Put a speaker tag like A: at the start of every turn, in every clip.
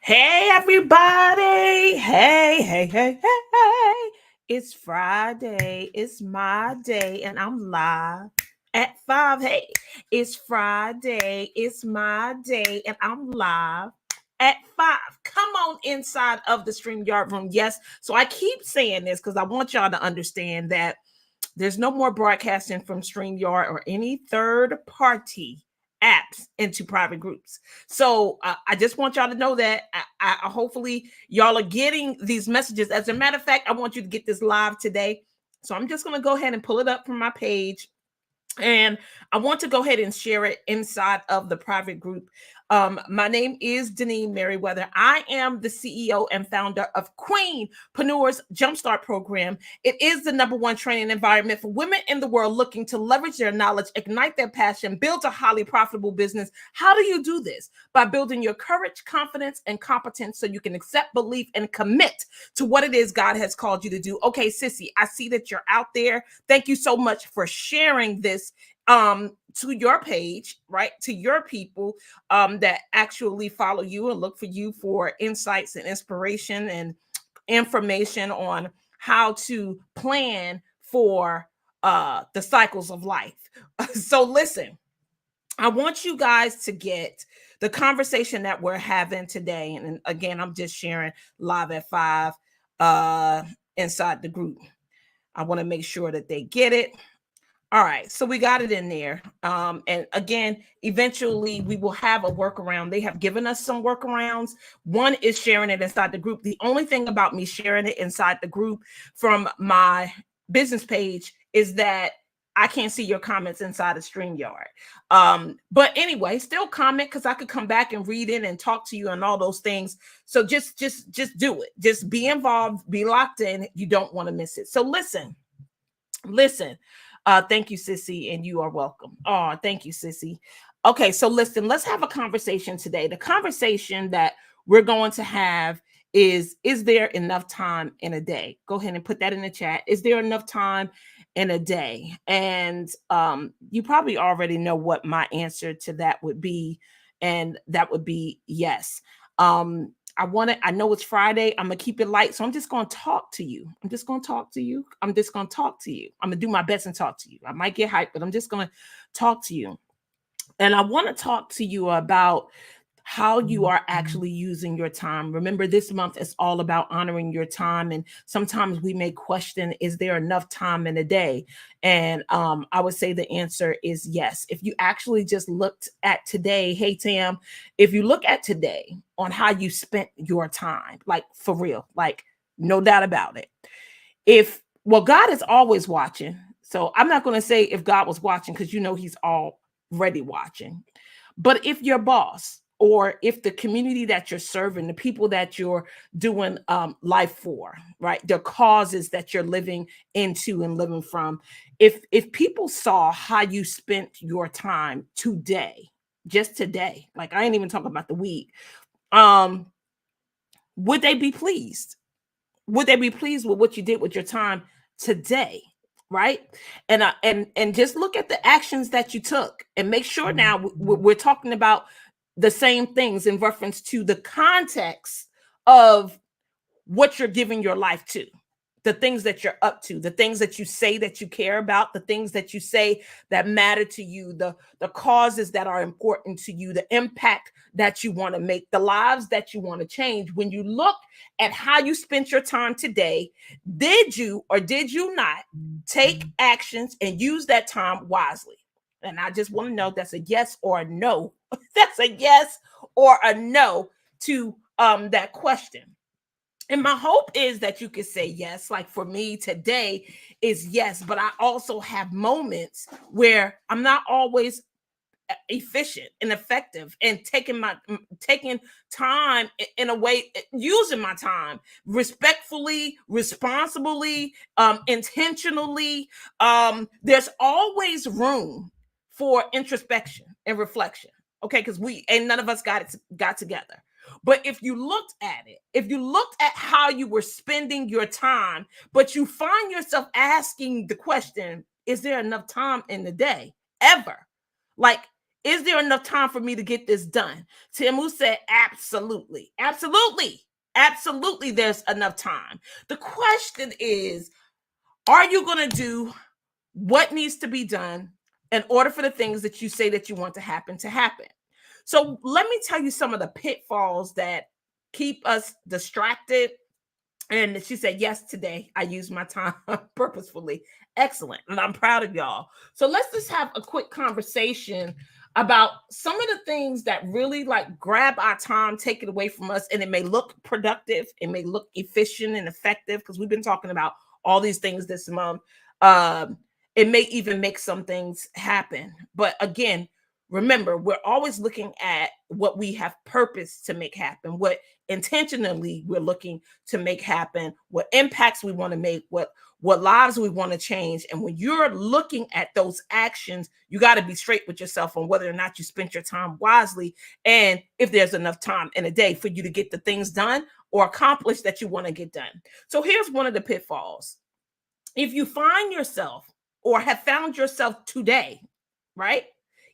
A: Hey, everybody. Hey. It's Friday. It's my day, and I'm live at 5. Hey, it's Friday. It's my day, and I'm live at 5. Come on inside of the StreamYard room. Yes. So I keep saying this because I want y'all to understand that there's no more broadcasting from StreamYard or any third party apps into private groups. So I just want y'all to know that hopefully y'all are getting these messages. As a matter of fact, I want you to get this live today. So I'm just going to go ahead and pull it up from my page. And I want to go ahead and share it inside of the private group. My name is Deneen Merriweather. I am the CEO and founder of Queenpreneurs Jumpstart Program. It is the #1 training environment for women in the world looking to leverage their knowledge, ignite their passion, build a highly profitable business. How do you do this? By building your courage, confidence, and competence so you can accept, believe, and commit to what it is God has called you to do. Okay, Sissy, I see that you're out there. Thank you so much for sharing this to your page, right, to your people that actually follow you and look for you for insights and inspiration and information on how to plan for the cycles of life. So listen, I want you guys to get the conversation that we're having today, and again, I'm just sharing live at 5 inside the group. I want to make sure that they get it. All right, so we got it in there. And again, eventually we will have a workaround. They have given us some workarounds. One is sharing it inside the group. The only thing about me sharing it inside the group from my business page is that I can't see your comments inside of StreamYard. But anyway, still comment because I could come back and read it and talk to you and all those things. So just do it. Just be involved, be locked in. You don't want to miss it. So listen. Thank you, Sissy, and you are welcome. Oh, thank you, Sissy. Okay, so listen, let's have a conversation today. The conversation that we're going to have is there enough time in a day? Go ahead and put that in the chat. Is there enough time in a day? And you probably already know what my answer to that would be, and that would be yes. I know it's Friday. I'm going to keep it light. So I'm just going to talk to you. I'm just going to talk to you. I'm going to do my best and talk to you. I might get hyped, but I'm just going to talk to you. And I want to talk to you about how you are actually using your time. Remember, this month is all about honoring your time. And sometimes we may question, is there enough time in a day? And I would say the answer is yes. If you actually just looked at today, hey, Tam, if you look at today on how you spent your time, like for real, like no doubt about it. God is always watching. So I'm not going to say if God was watching because he's already watching. But if your boss or if the community that you're serving, the people that you're doing life for, right, the causes that you're living into and living from, if people saw how you spent your time today, just today, like I ain't even talking about the week, would they be pleased? Would they be pleased with what you did with your time today? Right. And just look at the actions that you took and make sure now we're talking about the same things in reference to the context of what you're giving your life to, the things that you're up to, the things that you say that you care about, the things that you say that matter to you, the causes that are important to you, the impact that you want to make, the lives that you want to change. When you look at how you spent your time today, did you or did you not take actions and use that time wisely? And I just want to know that's a yes or a no. That's a yes or a no to that question. And my hope is that you could say yes. Like for me today is yes, but I also have moments where I'm not always efficient and effective and taking time in a way, using my time respectfully, responsibly, intentionally. There's always room for introspection and reflection. Okay, because we ain't none of us got together. But if you looked at how you were spending your time, but you find yourself asking the question, is there enough time in the day ever? Like, Is there enough time for me to get this done? Timu said, absolutely. Absolutely. Absolutely, there's enough time. The question is, are you going to do what needs to be done in order for the things that you say that you want to happen? So let me tell you some of the pitfalls that keep us distracted. And she said, yes, today I used my time purposefully. Excellent. And I'm proud of y'all. So let's just have a quick conversation about some of the things that really like grab our time, take it away from us. And it may look productive. It may look efficient and effective because we've been talking about all these things this month. It may even make some things happen. But again, remember, we're always looking at what we have purpose to make happen, what intentionally we're looking to make happen, what impacts we want to make, what lives we want to change. And when you're looking at those actions, you got to be straight with yourself on whether or not you spent your time wisely and if there's enough time in a day for you to get the things done or accomplish that you want to get done. So here's one of the pitfalls. If you find yourself or have found yourself today, right?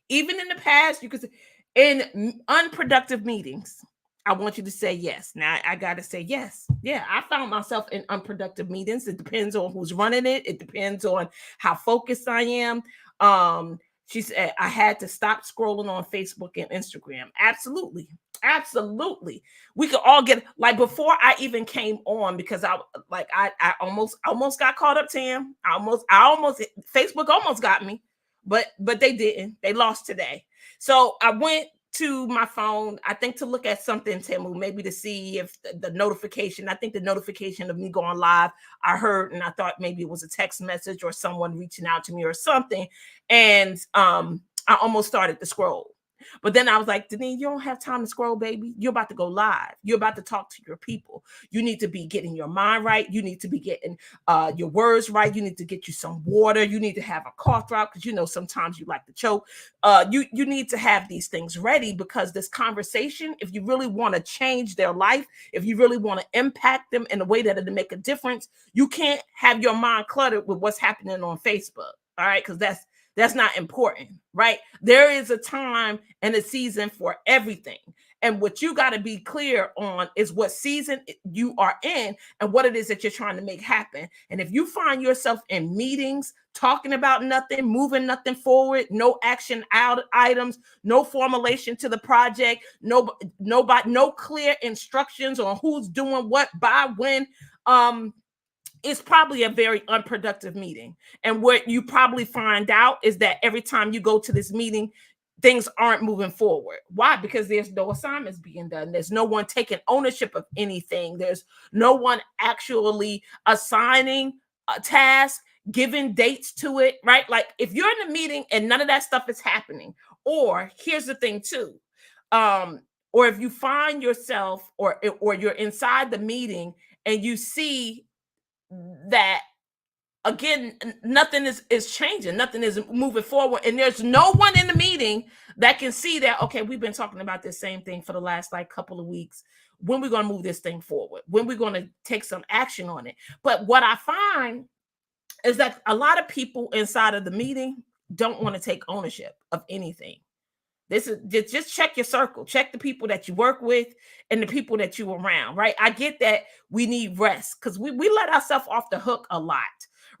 A: Even in the past, you could say in unproductive meetings, I want you to say yes. Now I got to say yes. Yeah, I found myself in unproductive meetings. It depends on who's running it. It depends on how focused I am. She said I had to stop scrolling on Facebook and Instagram. Absolutely. Absolutely. We could all get like before I even came on because I almost got caught up, Tam. I almost Facebook almost got me, but they didn't. They lost today. So I went to my phone, I think to look at something, Timu, maybe to see if the notification, I think the notification of me going live, I heard and I thought maybe it was a text message or someone reaching out to me or something. And I almost started to scroll. But then I was like, Denise, you don't have time to scroll, baby. You're about to go live. You're about to talk to your people. You need to be getting your mind right. You need to be getting your words right. You need to get you some water. You need to have a cough drop because sometimes you like to choke. You need to have these things ready because this conversation, if you really want to change their life, if you really want to impact them in a way that it'll make a difference, you can't have your mind cluttered with what's happening on Facebook. All right, because that's not important, right? There is a time and a season for everything. And what you got to be clear on is what season you are in and what it is that you're trying to make happen. And if you find yourself in meetings, talking about nothing, moving nothing forward, no action out items, no formulation to the project, no clear instructions on who's doing what by when, it's probably a very unproductive meeting. And what you probably find out is that every time you go to this meeting, things aren't moving forward. Why? Because there's no assignments being done. There's no one taking ownership of anything. There's no one actually assigning a task, giving dates to it, right? Like if you're in a meeting and none of that stuff is happening, or here's the thing too, or if you find yourself or you're inside the meeting and you see that again nothing is changing, nothing is moving forward, and there's no one in the meeting that can see that, okay, we've been talking about this same thing for the last like couple of weeks. When we're going to move this thing forward, when we're going to take some action on it. But what I find is that a lot of people inside of the meeting don't want to take ownership of anything. This is just check your circle, check the people that you work with and the people that you around, right? I get that we need rest because we let ourselves off the hook a lot,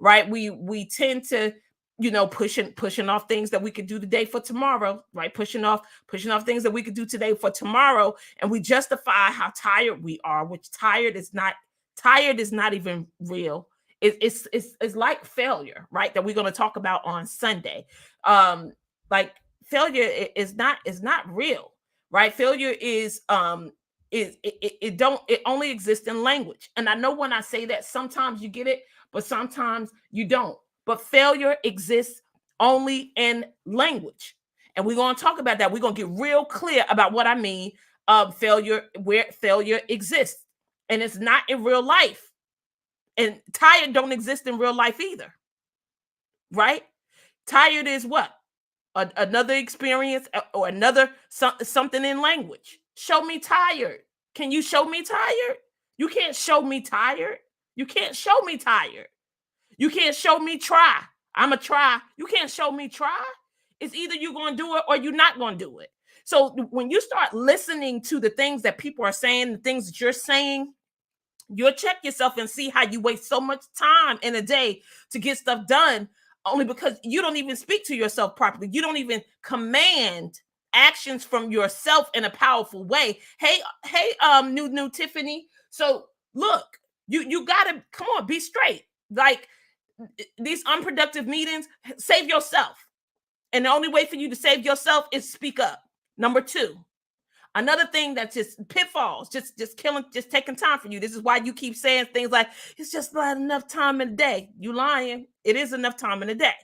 A: right? We tend to, pushing off things that we could do today for tomorrow, right? Pushing off things that we could do today for tomorrow, and we justify how tired we are, which tired is not even real. It's like failure, right? That we're going to talk about on Sunday. Like failure is not real, right? Failure is it only exists in language. And I know when I say that sometimes you get it, but sometimes you don't. But failure exists only in language. And we're going to talk about that. We're going to get real clear about what I mean failure, where failure exists. And it's not in real life. And tired don't exist in real life either. Right? Tired is what? Another experience or another something in language. Show me tired. Can you show me tired? You can't show me tired. You can't show me tired. You can't show me try. I'm a try. You can't show me try. It's either you're going to do it or you're not going to do it. So when you start listening to the things that people are saying, the things that you're saying, you'll check yourself and see how you waste so much time in a day to get stuff done only because you don't even speak to yourself properly. You don't even command actions from yourself in a powerful way. Hey, new Tiffany. So look, you gotta come on, be straight. Like these unproductive meetings, save yourself. And the only way for you to save yourself is speak up. Number two, another thing that's just pitfalls, just taking time for you. This is why you keep saying things like, it's just not enough time in a day. You lying. It is enough time in a day.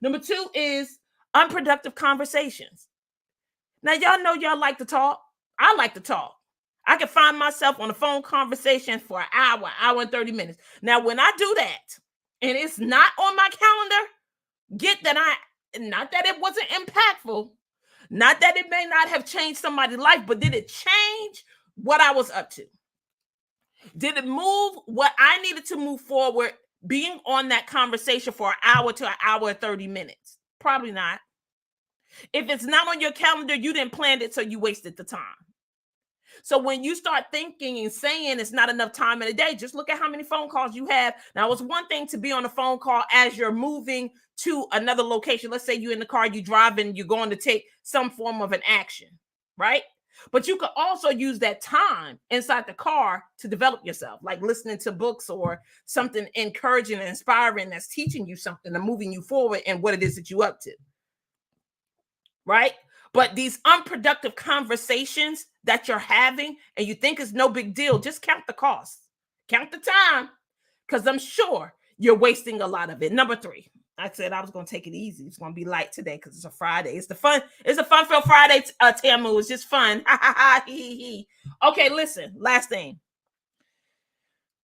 A: Number two is unproductive conversations. Now, y'all know y'all like to talk. I like to talk. I can find myself on a phone conversation for an hour and 30 minutes. Now, when I do that and it's not on my calendar, get that not that it wasn't impactful, not that it may not have changed somebody's life, but did it change what I was up to? Did it move what I needed to move forward being on that conversation for an hour to an hour and 30 minutes? Probably not. If it's not on your calendar, you didn't plan it, so you wasted the time. So when you start thinking and saying it's not enough time in a day, just look at how many phone calls you have. Now, it's one thing to be on a phone call as you're moving to another location. Let's say you're in the car, you're driving, you're going to take some form of an action, right? But you could also use that time inside the car to develop yourself, like listening to books or something encouraging and inspiring that's teaching you something and moving you forward in what it is that you're up to, right? But these unproductive conversations that you're having and you think is no big deal, just count the cost, count the time, because I'm sure you're wasting a lot of it. Number three, I said I was going to take it easy. It's going to be light today because it's a Friday. It's a fun-filled Friday, Tamu. It's just fun. Okay, listen, last thing.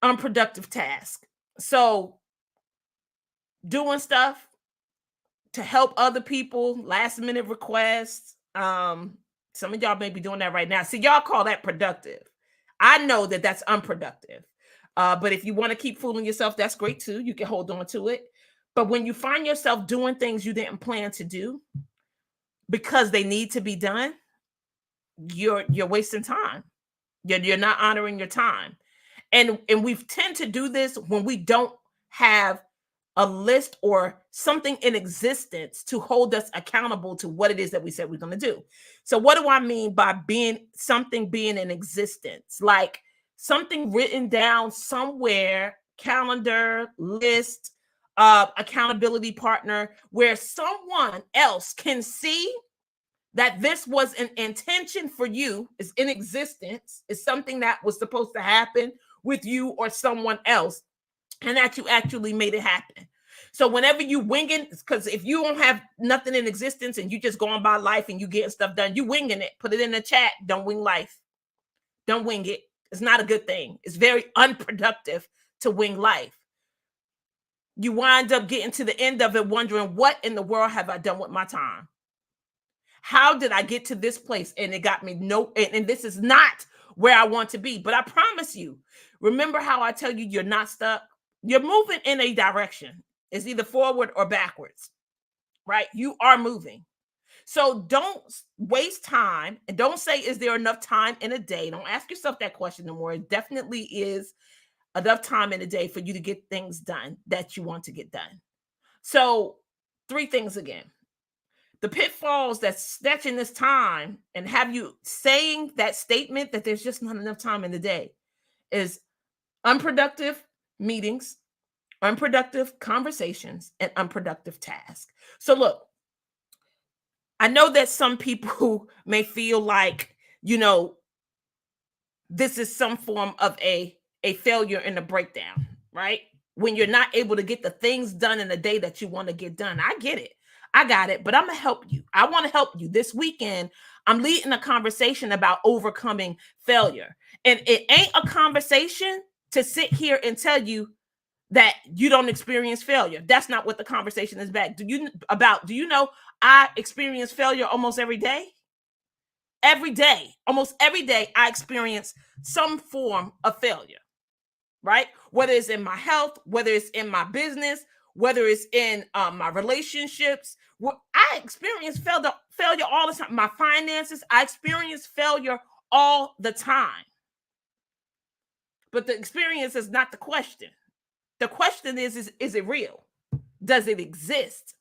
A: Unproductive task. So doing stuff to help other people, last minute requests. Some of y'all may be doing that right now. See, y'all call that productive. I know that that's unproductive. But if you want to keep fooling yourself, that's great too. You can hold on to it. But when you find yourself doing things you didn't plan to do because they need to be done, you're wasting time. You're not honoring your time. And we tend to do this when we don't have a list or something in existence to hold us accountable to what it is that we said we're going to do. So what do I mean by being in existence? Like something written down somewhere, calendar, list, accountability partner, where someone else can see that this was an intention for you, is in existence, is something that was supposed to happen with you or someone else, and that you actually made it happen. So whenever you winging, because if you don't have nothing in existence and you just going by life and you getting stuff done, you winging it. Put it in the chat. Don't wing life. Don't wing it. It's not a good thing. It's very unproductive to wing life. You wind up getting to the end of it wondering, what in the world have I done with my time? How did I get to this place? And it got me and this is not where I want to be. But I promise you, remember how I tell you you're not stuck? You're moving in a direction. It's either forward or backwards, right? You are moving. So don't waste time and don't say, is there enough time in a day? Don't ask yourself that question no more. It definitely is enough time in a day for you to get things done that you want to get done. So 3 things again. The pitfalls that's snatching this time and have you saying that statement that there's just not enough time in the day is unproductive meetings, unproductive conversations, and unproductive tasks. So look, I know that some people may feel like, this is some form of a failure and a breakdown, right? When you're not able to get the things done in the day that you want to get done. I get it. I got it, but I'm going to help you. I want to help you. This weekend, I'm leading a conversation about overcoming failure. And it ain't a conversation to sit here and tell you that you don't experience failure. That's not what the conversation is about. Do you know I experience failure almost every day? Every day, almost every day, I experience some form of failure, right? Whether it's in my health, whether it's in my business, whether it's in my relationships. I experience failure all the time. My finances, I experience failure all the time. But the experience is not the question. The question is it real? Does it exist?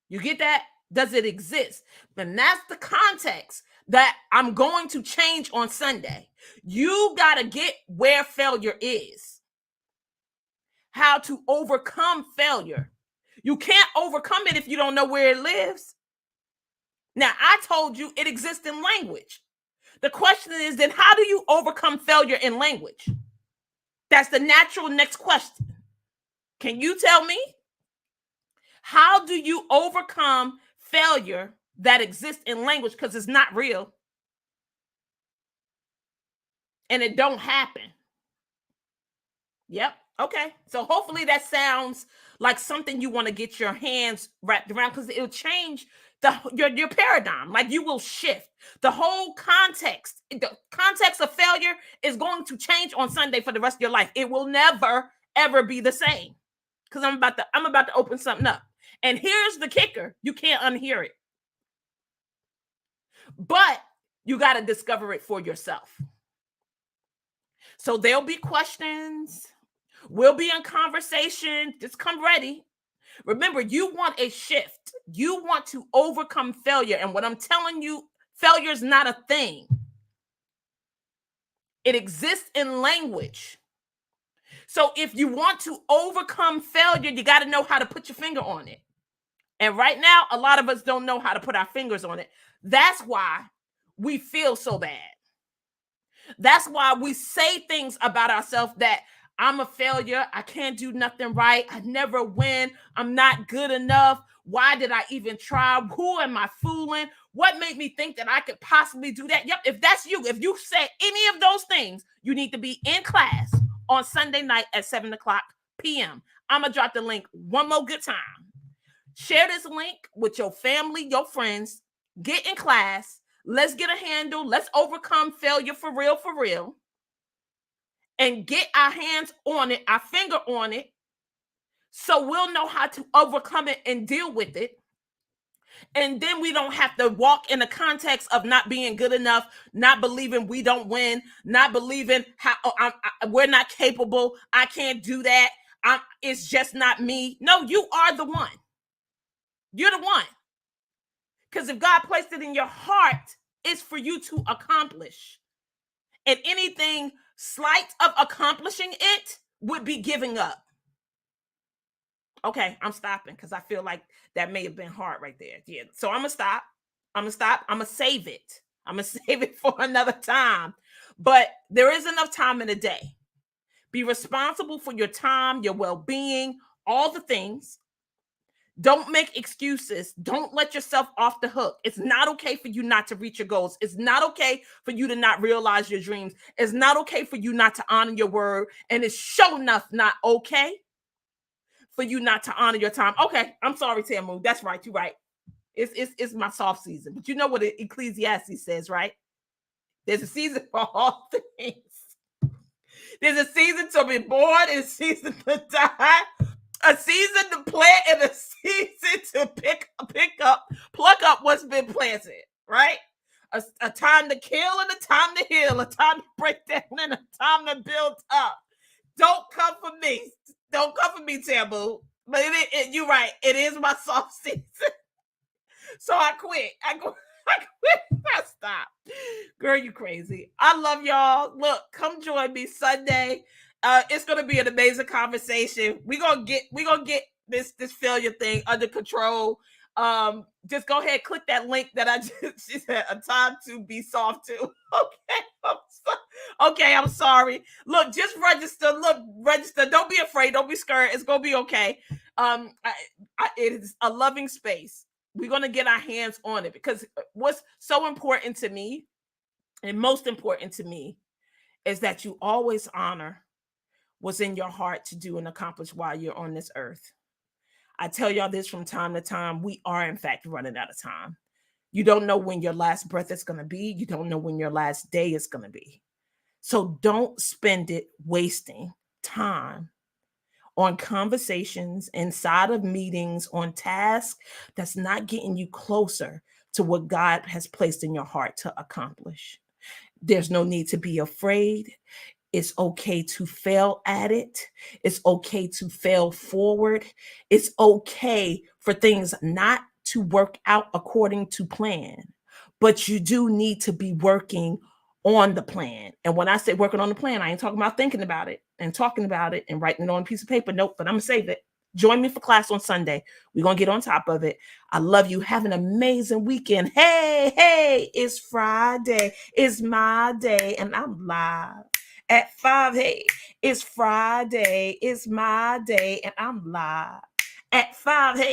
A: You get that? Does it exist? And that's the context that I'm going to change on Sunday. You got to get where failure is, how to overcome failure. You can't overcome it if you don't know where it lives. Now, I told you it exists in language. The question is, then how do you overcome failure in language? That's the natural next question. Can you tell me? How do you overcome failure that exists in language because it's not real and it don't happen? Yep. Okay. So hopefully that sounds like something you want to get your hands wrapped around, because it'll change your paradigm. Like, you will shift the whole context. The context of failure is going to change on Sunday for the rest of your life. It will never ever be the same, because I'm about to open something up. And here's the kicker: you can't unhear it, but you got to discover it for yourself. So there'll be questions. We'll be in conversation. Just come ready. Remember, you want a shift. You want to overcome failure. And what I'm telling you, failure is not a thing. It exists in language. So if you want to overcome failure, you got to know how to put your finger on it. And right now, a lot of us don't know how to put our fingers on it. That's why we feel so bad. That's why we say things about ourselves that I'm a failure. I can't do nothing right. I never win. I'm not good enough. Why did I even try? Who am I fooling? What made me think that I could possibly do that? Yep. If that's you, if you said any of those things, you need to be in class on Sunday night at 7 o'clock p.m. I'm going to drop the link one more good time. Share this link with your family, your friends. Get in class. Let's get a handle. Let's overcome failure for real. And get our hands on it, our finger on it, so we'll know how to overcome it and deal with it. And then we don't have to walk in the context of not being good enough, not believing we don't win, not believing we're not capable. I can't do that. It's just not me. No, you are the one. You're the one. Because if God placed it in your heart, it's for you to accomplish. And anything slight of accomplishing it would be giving up. Okay, I'm stopping because I feel like that may have been hard right there. Yeah. So I'm going to stop. I'm going to save it. I'm going to save it for another time. But there is enough time in a day. Be responsible for your time, your well-being, all the things. Don't make excuses. Don't let yourself off the hook. It's not okay for you not to reach your goals. It's not okay for you to not realize your dreams. It's not okay for you not to honor your word. And it's sure enough not okay for you not to honor your time. Okay, I'm sorry, Tamu. That's right. You're right. It's my soft season. But you know what Ecclesiastes says, right? There's a season for all things. There's a season to be born and a season to die. A season to plant and a season to pluck up what's been planted, right? A time to kill and a time to heal, a time to break down and a time to build up. Don't come for me. Don't come for me, Taboo. But you're right. It is my soft season. So I quit. I quit. I stop. Girl, you crazy. I love y'all. Look, come join me Sunday. It's gonna be an amazing conversation. We're gonna get this failure thing under control. Just go ahead, click that link that she said, a time to be soft too. Okay, I'm sorry. Look, just register. Register. Don't be afraid. Don't be scared. It's gonna be okay. It is a loving space. We're gonna get our hands on it, because what's so important to me, and most important to me, is that you always honor what's in your heart to do and accomplish while you're on this earth. I tell y'all this from time to time. We are, in fact, running out of time. You don't know when your last breath is going to be. You don't know when your last day is going to be. So don't spend it wasting time on conversations, inside of meetings, on tasks that's not getting you closer to what God has placed in your heart to accomplish. There's no need to be afraid. It's okay to fail at it. It's okay to fail forward. It's okay for things not to work out according to plan, but you do need to be working on the plan. And when I say working on the plan, I ain't talking about thinking about it and talking about it and writing it on a piece of paper. Nope, but I'm gonna save it. Join me for class on Sunday. We're gonna get on top of it. I love you. Have an amazing weekend. Hey, hey, it's Friday. It's my day, and I'm live at 5. Hey, it's Friday. It's my day, and I'm live at 5. Hey.